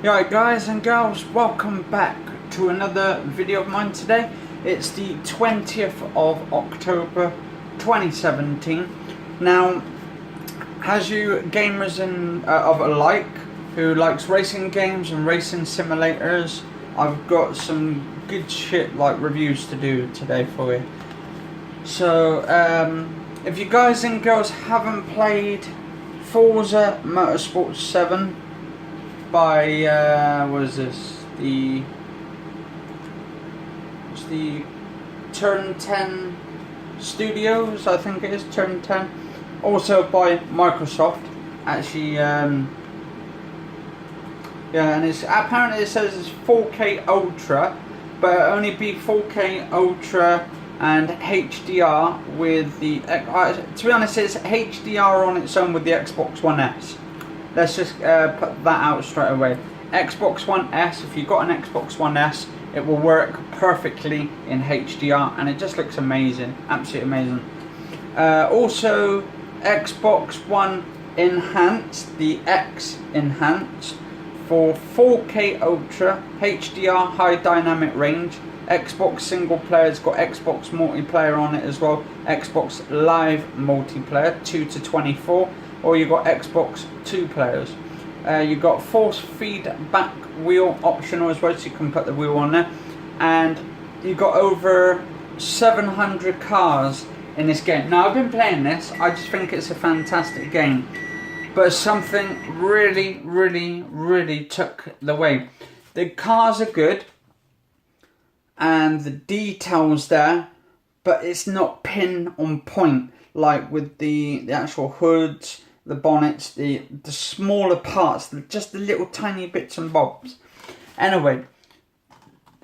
Yeah, guys and girls, welcome back to another video of mine today. It's the 20th of October 2017. Now, as you gamers of alike who likes racing games and racing simulators, I've got some good shit like reviews to do today for you. So, if you guys and girls haven't played Forza Motorsport 7 by what is this? It's the Turn 10 Studios, I think it is Turn 10. Also by Microsoft. Actually, yeah, and it's apparently it says it's 4K Ultra, but it'll only be 4K Ultra and HDR with the. To be honest, it's HDR on its own with the Xbox One S. Let's just put that out straight away. Xbox One S, if you've got an Xbox One S, it will work perfectly in HDR and it just looks amazing, absolutely amazing. Also, Xbox One Enhanced, the X Enhanced, for 4K Ultra, HDR, high dynamic range. Xbox single player's got Xbox multiplayer on it as well. Xbox Live multiplayer, 2 to 24. Or you've got Xbox 2 players. You've got force feedback wheel optional as well, so you can put the wheel on there. And you've got over 700 cars in this game. Now, I've been playing this, I just think it's a fantastic game. But something really took the way. The cars are good, and the details there, but it's not pin on point, like with the actual hoods, the bonnets, the smaller parts, just the little tiny bits and bobs. Anyway,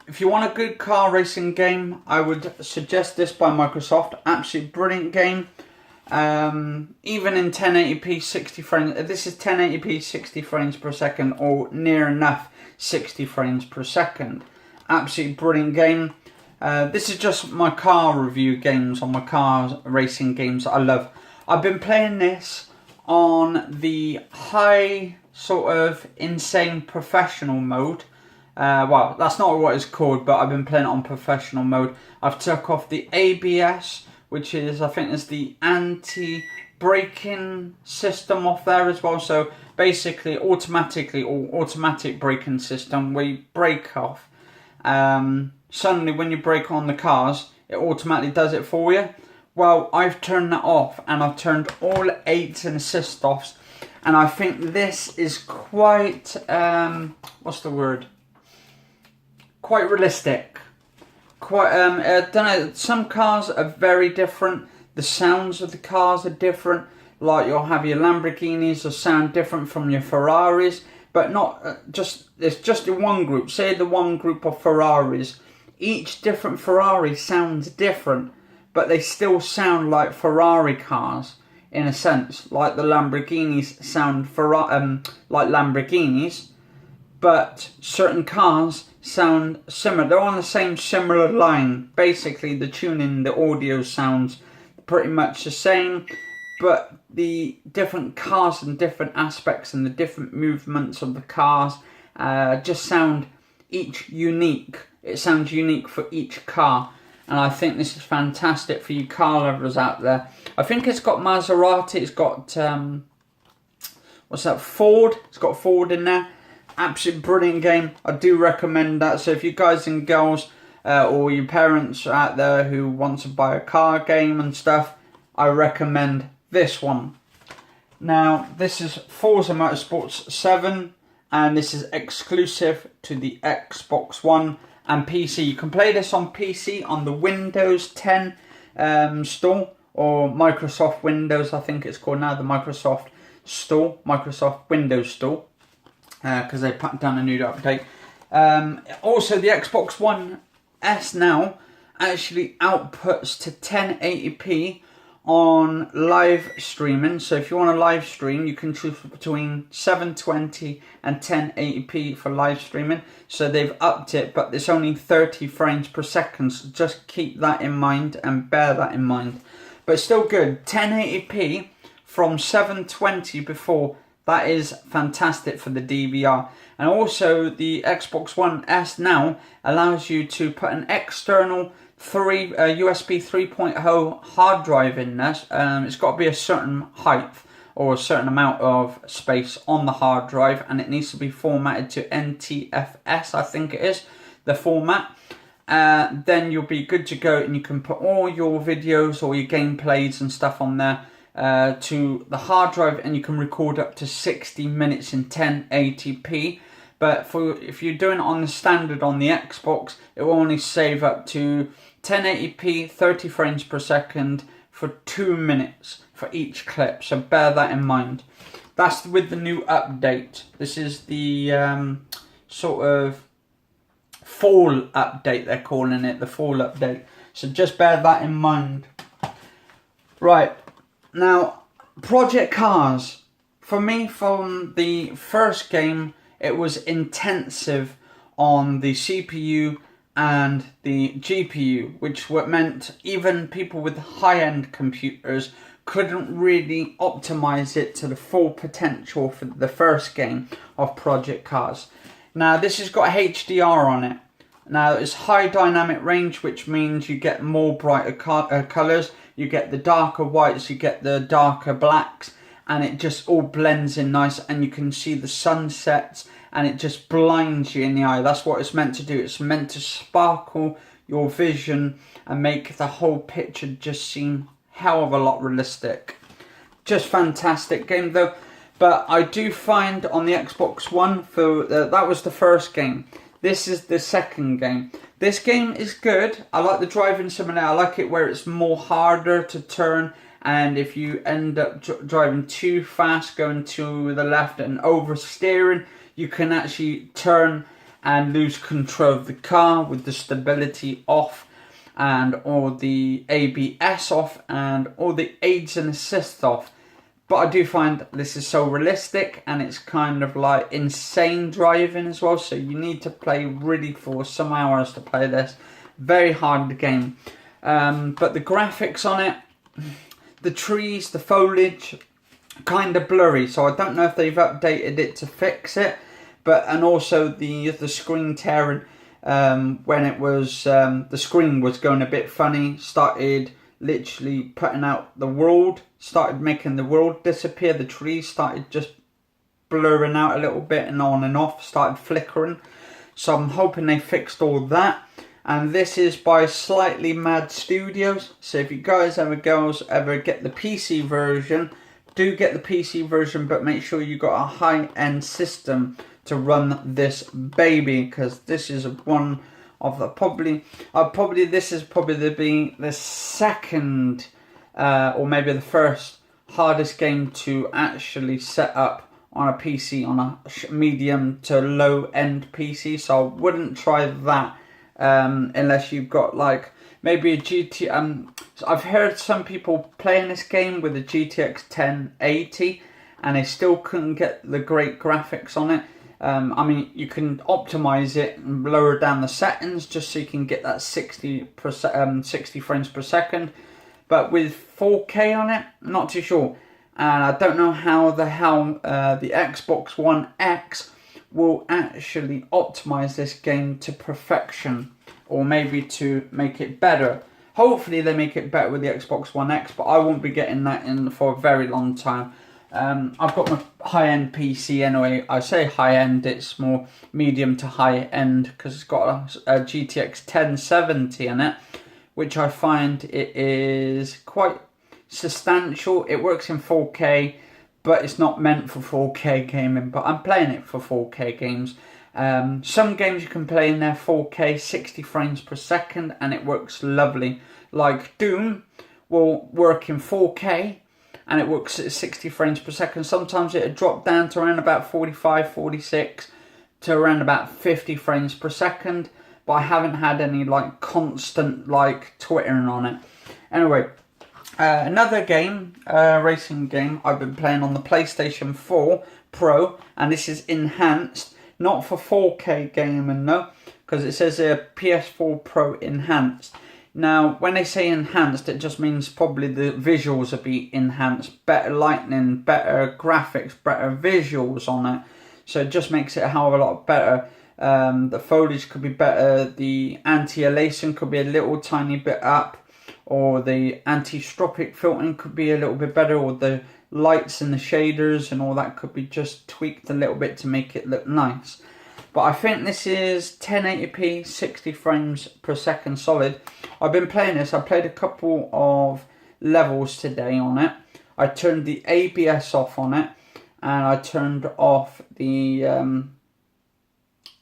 if you want a good car racing game, I would suggest this by Microsoft. Absolutely brilliant game. Even in 1080p 60 frames, this is 1080p 60 frames per second, or near enough 60 frames per second. Absolutely brilliant game. This is just my car review games, on my car racing games that I love. I've been playing this on the high sort of insane professional mode. Well, that's not what it's called, but I've been playing it on professional mode. I've took off the ABS, which is, I think, is the anti-braking system off there as well. So basically, automatic braking system where you brake off. Suddenly, when you brake on the cars, it automatically does it for you. Well, I've turned that off, and I've turned all 8 and assist offs, and I think this is quite, what's the word? Quite realistic. Quite, I don't know, some cars are very different. The sounds of the cars are different. Like, you'll have your Lamborghinis that sound different from your Ferraris, but not it's just in one group. Say the one group of Ferraris. Each different Ferrari sounds different, but they still sound like Ferrari cars in a sense. Like the Lamborghinis sound like Lamborghinis, but certain cars sound similar. They're on the same similar line. Basically, the tuning, the audio sounds pretty much the same, but the different cars and different aspects and the different movements of the cars just sound each unique. It sounds unique for each car. And I think this is fantastic for you car lovers out there. I think it's got Maserati, it's got, what's that, Ford. It's got Ford in there. Absolutely brilliant game. I do recommend that. So if you guys and girls, or your parents out there who want to buy a car game and stuff, I recommend this one. Now, this is Forza Motorsport 7, and this is exclusive to the Xbox One and PC. You can play this on PC on the Windows 10 store, or Microsoft Windows, I think it's called now, the Microsoft Store, Microsoft Windows Store, because they put down a new update. Also, the Xbox One S now actually outputs to 1080p on live streaming. So if you want to live stream, you can choose between 720 and 1080p for live streaming. So they've upped it, but it's only 30 frames per second. So just keep that in mind and bear that in mind. But it's still good. 1080p from 720 before That is fantastic for the DVR. And also the Xbox One S now allows you to put an external USB 3.0 hard drive in there. It's got to be a certain height or a certain amount of space on the hard drive, and it needs to be formatted to NTFS, I think it is, the format. Then you'll be good to go, and you can put all your videos or your gameplays and stuff on there to the hard drive, and you can record up to 60 minutes in 1080p. But if you're doing it on the standard on the Xbox, it will only save up to 1080p 30 frames per second for 2 minutes for each clip, so bear that in mind. That's with the new update. This is the sort of fall update, they're calling it, the fall update. So just bear that in mind. Right, now Project Cars. For me, from the first game, it was intensive on the CPU and the GPU, which meant even people with high-end computers couldn't really optimize it to the full potential for the first game of Project Cars. Now this has got HDR on it. Now it's high dynamic range, which means you get more brighter colours, you get the darker whites, you get the darker blacks, and it just all blends in nice, and you can see the sunsets, and it just blinds you in the eye. That's what it's meant to do. It's meant to sparkle your vision and make the whole picture just seem hell of a lot realistic. Just fantastic game though. But I do find on the Xbox One, that was the first game. This is the second game. This game is good. I like the driving simulator. I like it where it's more harder to turn, and if you end up driving too fast, going to the left and oversteering, you can actually turn and lose control of the car with the stability off and all the ABS off and all the aids and assists off. But I do find this is so realistic, and it's kind of like insane driving as well, so you need to play really for some hours to play this. Very hard game. But the graphics on it, the trees, the foliage, kind of blurry, so I don't know if they've updated it to fix it. And also the screen tearing, when it was the screen was going a bit funny, started literally putting out the world, started making the world disappear. The trees started just blurring out a little bit, and on and off, started flickering. So I'm hoping they fixed all that. And this is by Slightly Mad Studios. So if you guys ever get the PC version, do get the PC version, but make sure you got a high-end system to run this baby, because this is one of the this is probably the second or maybe the first hardest game to actually set up on a PC, on a medium to low end PC. So I wouldn't try that unless you've got like maybe a GT. I've heard some people playing this game with a GTX 1080 and they still couldn't get the great graphics on it. I mean, you can optimize it and lower down the settings just so you can get that 60 frames per second. But with 4K on it, not too sure. And I don't know how the Xbox One X will actually optimize this game to perfection, or maybe to make it better. Hopefully they make it better with the Xbox One X, but I won't be getting that in for a very long time. I've got my high-end PC anyway. I say high-end, it's more medium to high-end because it's got a GTX 1070 in it, which I find it is quite substantial. It works in 4K, but it's not meant for 4K gaming, but I'm playing it for 4K games. Some games you can play in there 4K, 60 frames per second, and it works lovely. Like Doom will work in 4K, and it works at 60 frames per second. Sometimes it'll drop down to around about 45, 46 to around about 50 frames per second. But I haven't had any like constant like twittering on it. Anyway, another game, racing game I've been playing on the PlayStation 4 Pro, and this is enhanced, not for 4K gaming, no, because it says PS4 Pro enhanced. Now, when they say enhanced, it just means probably the visuals will be enhanced, better lighting, better graphics, better visuals on it. So it just makes it a hell of a lot better. The foliage could be better, the anti-aliasing could be a little tiny bit up, or the anti-stropic filtering could be a little bit better, or the lights and the shaders and all that could be just tweaked a little bit to make it look nice. But I think this is 1080p, 60 frames per second solid. I've been playing this. I played a couple of levels today on it. I turned the ABS off on it, and I turned off the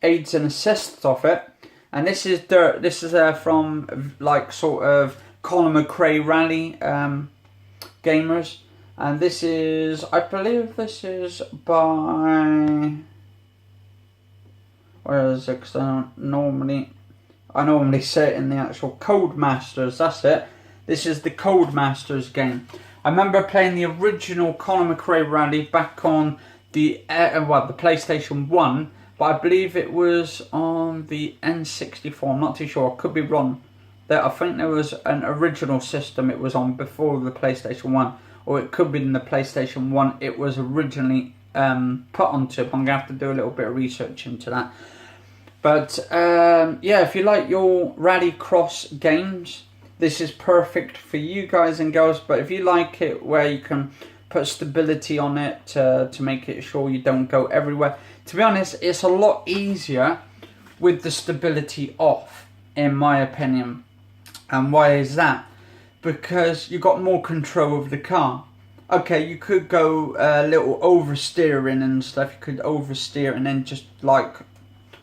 aids and assists off it. And this is Dirt. This is from like sort of Colin McRae Rally gamers. And this is, I believe this is by... Where is it? Because I normally say it in the actual Codemasters. That's it. This is the Codemasters game. I remember playing the original Colin McRae Rally back on the the PlayStation 1, but I believe it was on the N64. I'm not too sure. I could be wrong. I think there was an original system it was on before the PlayStation 1, or it could be in the PlayStation 1 it was originally put onto. I'm going to have to do a little bit of research into that. But yeah, if you like your Rallycross games, this is perfect for you guys and girls. But if you like it where you can put stability on it to make it sure you don't go everywhere, to be honest, it's a lot easier with the stability off, in my opinion. And why is that? Because you got more control of the car. Okay, you could go a little oversteering and stuff. You could oversteer and then just like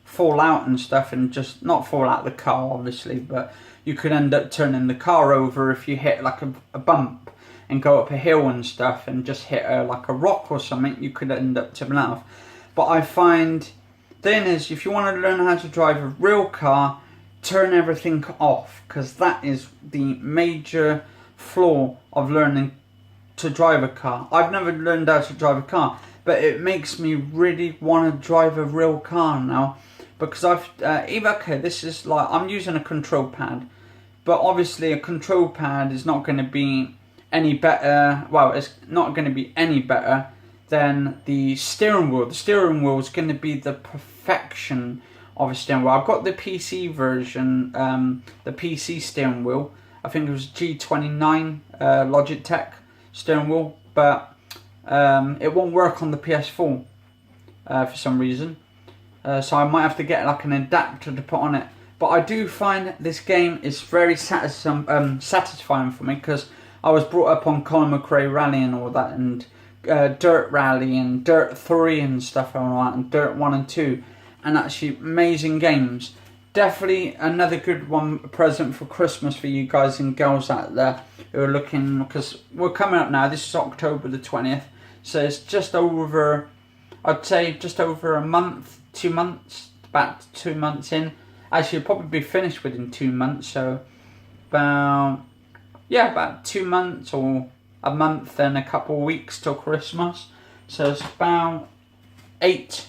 fall out and stuff, and just not fall out of the car obviously, but you could end up turning the car over if you hit like a bump and go up a hill and stuff and just hit like a rock or something. You could end up tipping out. But I find the thing is, if you want to learn how to drive a real car, turn everything off, because that is the major flaw of learning to drive a car. I've never learned how to drive a car, but it makes me really want to drive a real car now, because this is like, I'm using a control pad, but obviously a control pad is not going to be any better. Well, it's not going to be any better than the steering wheel. The steering wheel is going to be the perfection of a steering wheel. I've got the PC version, the PC steering wheel. I think it was G29 Logitech steering wheel, but it won't work on the PS4 for some reason. So I might have to get like an adapter to put on it. But I do find this game is very satisfying for me, because I was brought up on Colin McRae Rally and all that, and Dirt Rally and Dirt 3 and stuff and all that, and Dirt 1 and 2, and actually amazing games. Definitely another good one, present for Christmas for you guys and girls out there who are looking, because we're coming up now. This is October the 20th, so it's just over, I'd say just over a month, 2 months, about 2 months in. Actually, it'll probably be finished within 2 months, so about 2 months or a month and a couple of weeks till Christmas. So it's about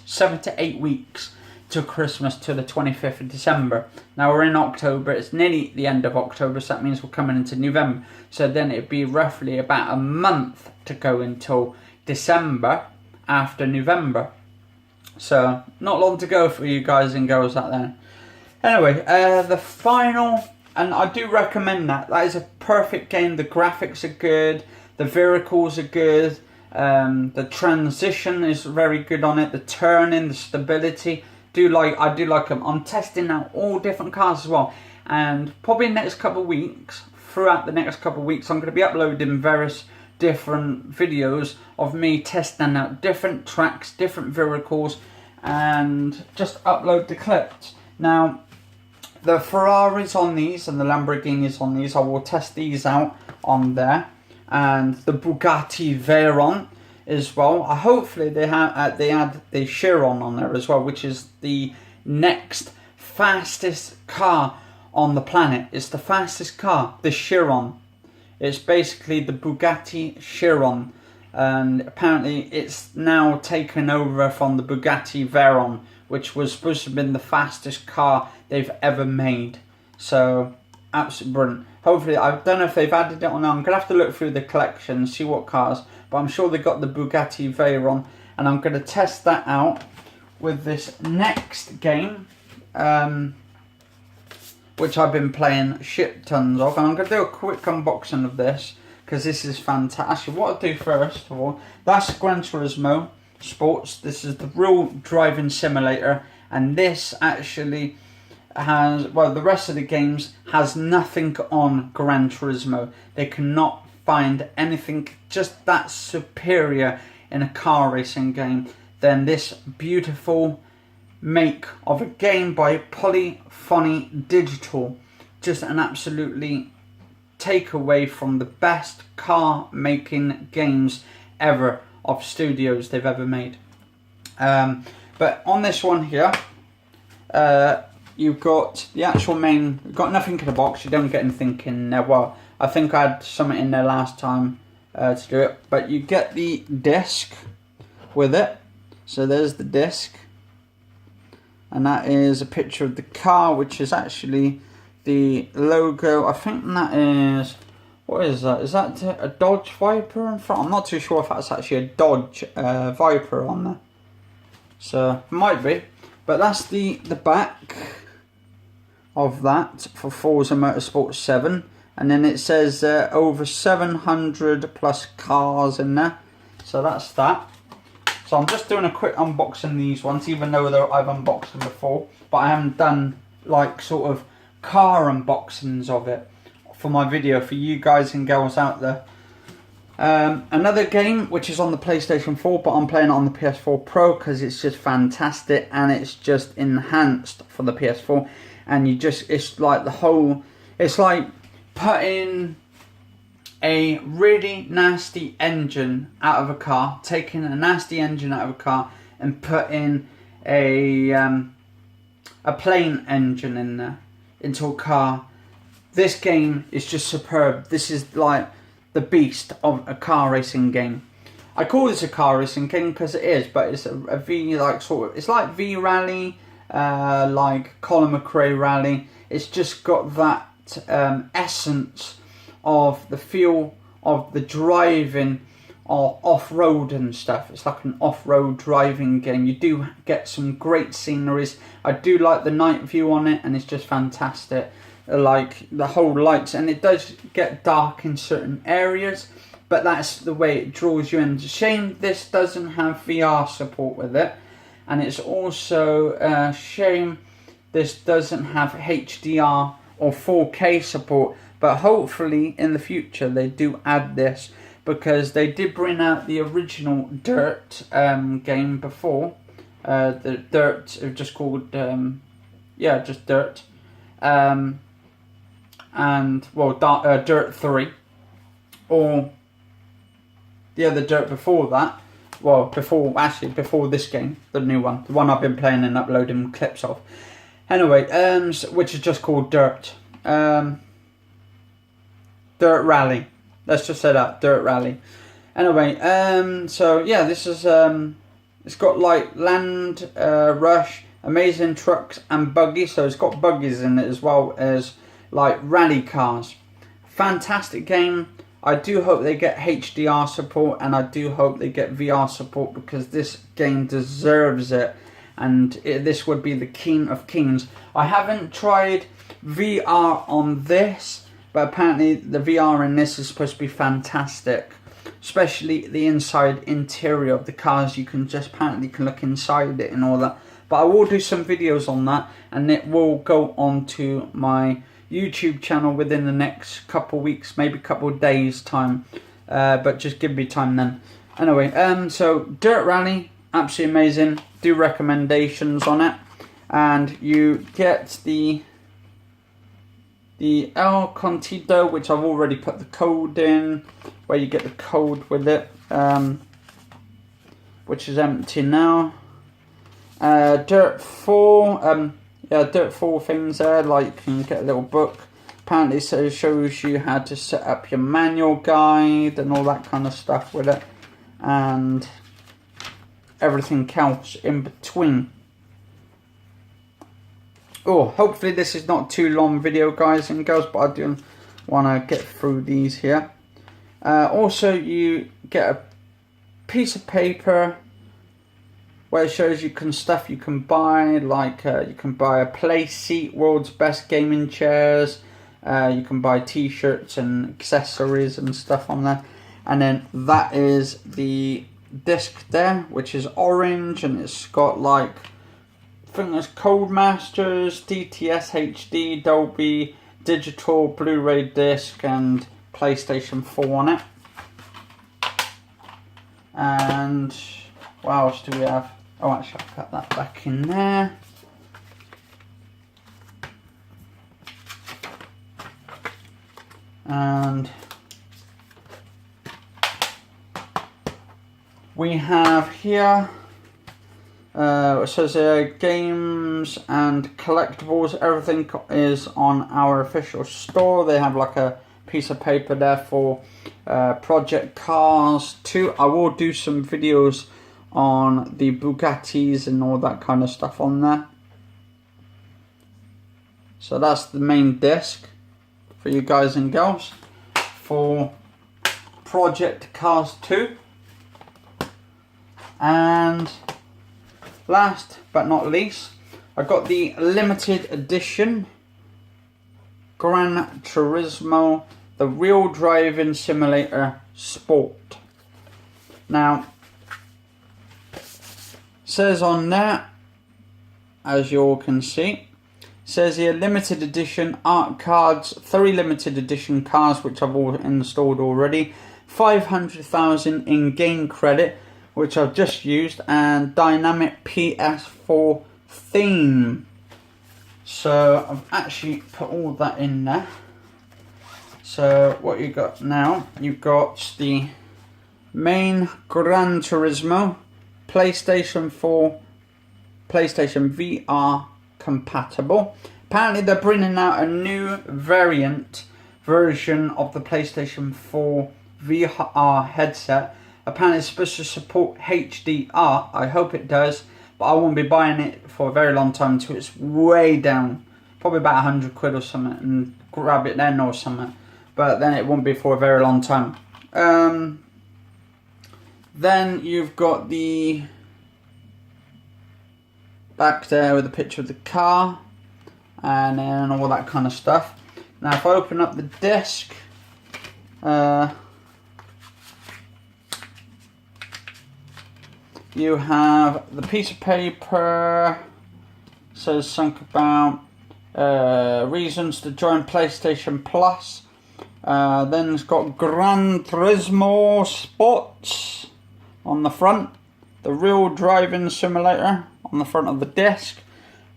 7 to 8 weeks till Christmas, till the 25th of December. Now we're in October, it's nearly the end of October, so that means we're coming into November. So then it'd be roughly about a month to go until December after November. So not long to go for you guys and girls out there. Anyway, the final, and I do recommend that is a perfect game. The graphics are good, the vehicles are good, the transition is very good on it, the turning, the stability. I do like them. I'm testing out all different cars as well, and probably throughout the next couple of weeks, I'm going to be uploading various different videos of me testing out different tracks, different vehicles, and just upload the clips. Now, the Ferraris on these and the Lamborghinis on these, I will test these out on there, and the Bugatti Veyron as well. Hopefully they add the Chiron on there as well, which is the next fastest car on the planet. It's the fastest car, the Chiron. It's basically the Bugatti Chiron, and apparently it's now taken over from the Bugatti Veyron, which was supposed to have been the fastest car they've ever made. So absolutely brilliant. Hopefully, I don't know if they've added it or not. I'm going to have to look through the collection, see what cars, but I'm sure they got the Bugatti Veyron, and I'm going to test that out with this next game, which I've been playing shit tons of, and I'm going to do a quick unboxing of this, because this is fantastic. What I'll do first of all, that's Gran Turismo Sports. This is the real driving simulator, and this actually has, well, the rest of the games has nothing on Gran Turismo. They cannot find anything just that superior in a car racing game than this beautiful make of a game by Polyphony Digital. Just an absolutely takeaway from the best car making games ever of studios they've ever made. But on this one here, you've got the actual main, you've got nothing in the box, you don't get anything in there. Well, I think I had something in there last time to do it, but you get the disc with it. So there's the disc, and that is a picture of the car, which is actually the logo. I think that is, what is that? Is that a Dodge Viper in front? I'm not too sure if that's actually a Dodge Viper on there. So, it might be. But that's the back of that for Forza Motorsport 7. And then it says over 700 plus cars in there. So that's that. So I'm just doing a quick unboxing of these ones, even though I've unboxed them before. But I haven't done like sort of car unboxings of it for my video for you guys and girls out there. Another game which is on the PlayStation 4, but I'm playing it on the PS4 Pro because it's just fantastic and it's just enhanced for the PS4. And you just, it's like the whole, it's like putting a really nasty engine out of a car, taking a nasty engine out of a car and putting a plane engine in there into a car. This game is just superb. This is like the beast of a car racing game. I call this a car racing game because it is, but it's a V, like sort of, it's like V Rally, like Colin McRae Rally. It's just got that essence of the feel of the driving or off-road and stuff. It's like an off-road driving game. You do get some great sceneries. I do like the night view on it, and it's just fantastic. Like the whole lights, and it does get dark in certain areas, but that's the way it draws you in. It's a shame this doesn't have VR support with it, and it's also a shame this doesn't have HDR or 4K support, but hopefully in the future they do add this, because they did bring out the original Dirt game before. The Dirt, it was just called just Dirt, and well, Dirt 3, or the other Dirt before that. Well, before this game, the new one, the one I've been playing and uploading clips of. Anyway, which is just called Dirt. Dirt Rally. Let's just say that, Dirt Rally. Anyway, so yeah, this is it's got like Land Rush, Amazing Trucks and Buggies. So it's got buggies in it as well as like rally cars. Fantastic game. I do hope they get HDR support, and I do hope they get VR support, because this game deserves it, and this would be the king of kings. I haven't tried VR on this, but apparently the VR in this is supposed to be fantastic, especially the inside interior of the cars. You can just apparently can look inside it and all that. But I will do some videos on that, and it will go on to my YouTube channel within the next couple weeks, maybe couple of days time, but just give me time then. Anyway, so Dirt Rally, absolutely amazing. Do recommendations on it, and you get the El Contido, which I've already put the code in, where you get the code with it, which is empty now. Dirt 4, Dirt 4 things there, like you can get a little book. Apparently it shows you how to set up your manual guide and all that kind of stuff with it, and everything else in between. Oh, hopefully this is not too long video, guys and girls, but I do want to get through these here. Also, you get a piece of paper where it shows you stuff you can buy, like you can buy a play seat, world's best gaming chairs. You can buy t-shirts and accessories and stuff on there. And then that is the disc there, which is orange, and it's got like, I think there's Codemasters, DTS HD, Dolby Digital, Blu-ray disc, and PlayStation 4 on it. And what else do we have? Oh, actually, I'll put that back in there. And we have here, it says games and collectibles. Everything is on our official store. They have like a piece of paper there for Project Cars 2. I will do some videos on the Bugattis and all that kind of stuff on there. So that's the main disc for you guys and girls for Project Cars 2. And last but not least, I got the limited edition Gran Turismo, the Real Driving Simulator Sport. Now, says on there, as you all can see, says here limited edition art cards, 3 limited edition cars which I've all installed already, 500,000 in-game credit which I've just used, and dynamic PS4 theme. So I've actually put all that in there. So what you got now, you've got the main Gran Turismo, PlayStation 4, PlayStation VR compatible. Apparently they're bringing out a new version of the PlayStation 4 VR headset. Apparently it's supposed to support HDR. I hope it does, but I won't be buying it for a very long time until it's way down, probably about 100 quid or something, and grab it then or something. But then it won't be for a very long time. Then you've got the back there with a picture of the car and then all that kind of stuff. Now if I open up the disc, you have the piece of paper, says something about reasons to join PlayStation Plus. Then it's got Gran Turismo Sports on the front, the Real Driving Simulator on the front of the disc,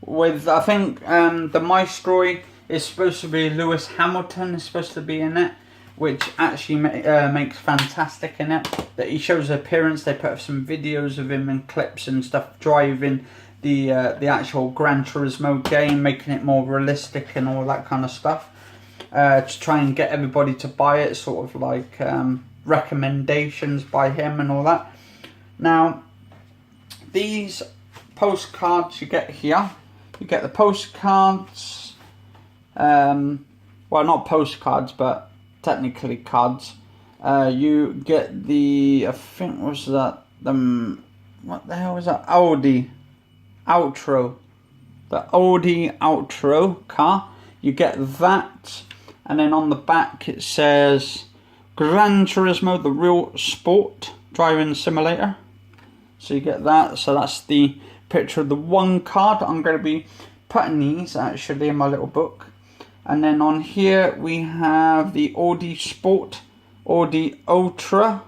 with I think the Maestro is supposed to be Lewis Hamilton is supposed to be in it, which actually makes fantastic in it. That he shows the appearance. They put up some videos of him and clips and stuff driving the actual Gran Turismo game, making it more realistic and all that kind of stuff, to try and get everybody to buy it, sort of like recommendations by him and all that. Now these postcards you get here, you get the postcards, well not postcards but technically cards. You get the, I think was that what the hell was that, Audi Outro, the Audi Outro car. You get that, and then on the back it says Gran Turismo, the Real Sport Driving Simulator. So you get that. So that's the picture of the one card. I'm going to be putting these actually in my little book. And then on here we have the Audi Sport, Audi Ultra.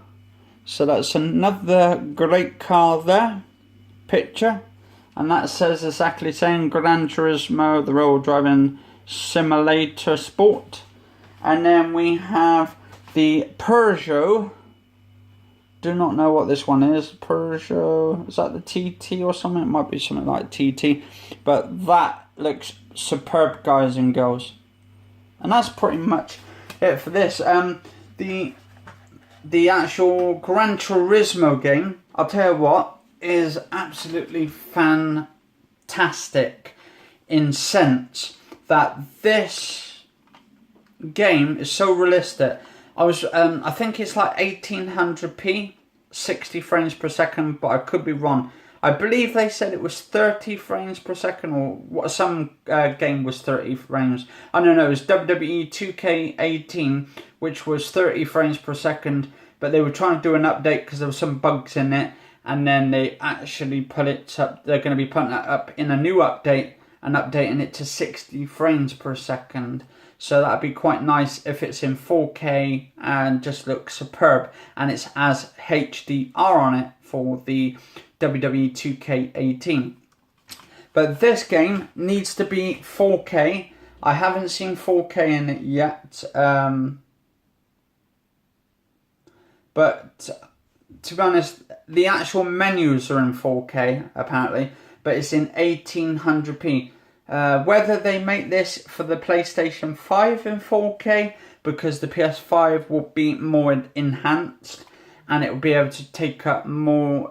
So that's another great car there, picture. And that says exactly saying Gran Turismo, the Real Driving Simulator Sport. And then we have the Peugeot. Do not know what this one is. Peugeot, is that the TT or something? It might be something like TT. But that looks superb, guys and girls. And that's pretty much it for this. The actual Gran Turismo game, I'll tell you what, is absolutely fantastic. in sense that this game is so realistic. I think it's like 1800p, 60 frames per second, but I could be wrong. I believe they said it was 30 frames per second, or what? Some game was 30 frames. I don't know. It was WWE 2K18, which was 30 frames per second, but they were trying to do an update because there were some bugs in it, and then they actually put it up. They're going to be putting that up in a new update and updating it to 60 frames per second. So that'd be quite nice if it's in 4K and just looks superb, and it has HDR on it for the WWE 2K18. But this game needs to be 4K. I haven't seen 4K in it yet. But to be honest, the actual menus are in 4K apparently, but it's in 1800p. Whether they make this for the PlayStation 5 in 4K, because the PS5 will be more enhanced and it will be able to take up more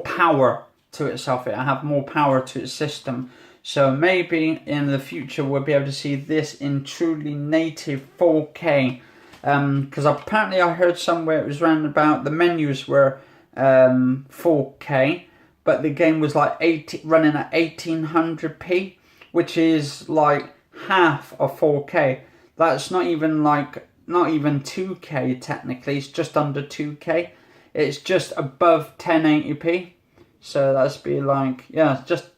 power to itself. It'll have more power to its system. So maybe in the future we'll be able to see this in truly native 4K. Because apparently I heard somewhere it was around about the menus were 4K, but the game was like running at 1800p, which is like half of 4K. That's not even 2K technically. It's just under 2K. It's just above 1080p. So that's be like, yeah, it's just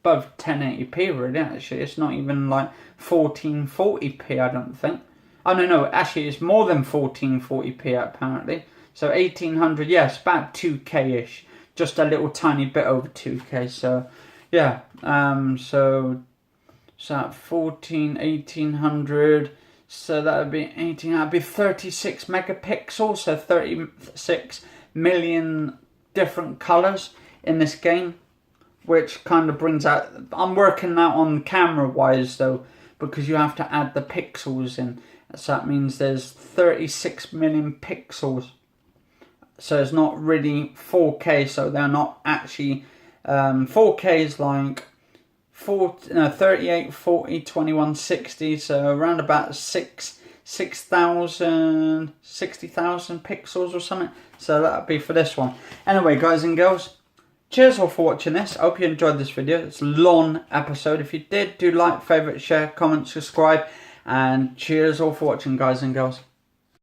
above 1080p really, actually. It's not even like 1440p, I don't think. Oh no, actually it's more than 1440p apparently. So 1800, yes, about 2K-ish. Just a little tiny bit over 2K. So yeah, so at 1800, so that would be 18, that'd be 36 megapixels, so 36 million different colors in this game, which kind of brings out, I'm working that on camera wise though, because you have to add the pixels in. So that means there's 36 million pixels. So it's not really 4K, so they're not actually 4K is like 38, 40, 21, 60, so around about 60,000 pixels or something. So that'd be for this one. Anyway, guys and girls, cheers all for watching this. I hope you enjoyed this video. It's a long episode. If you did, do like, favourite, share, comment, subscribe, and cheers all for watching, guys and girls.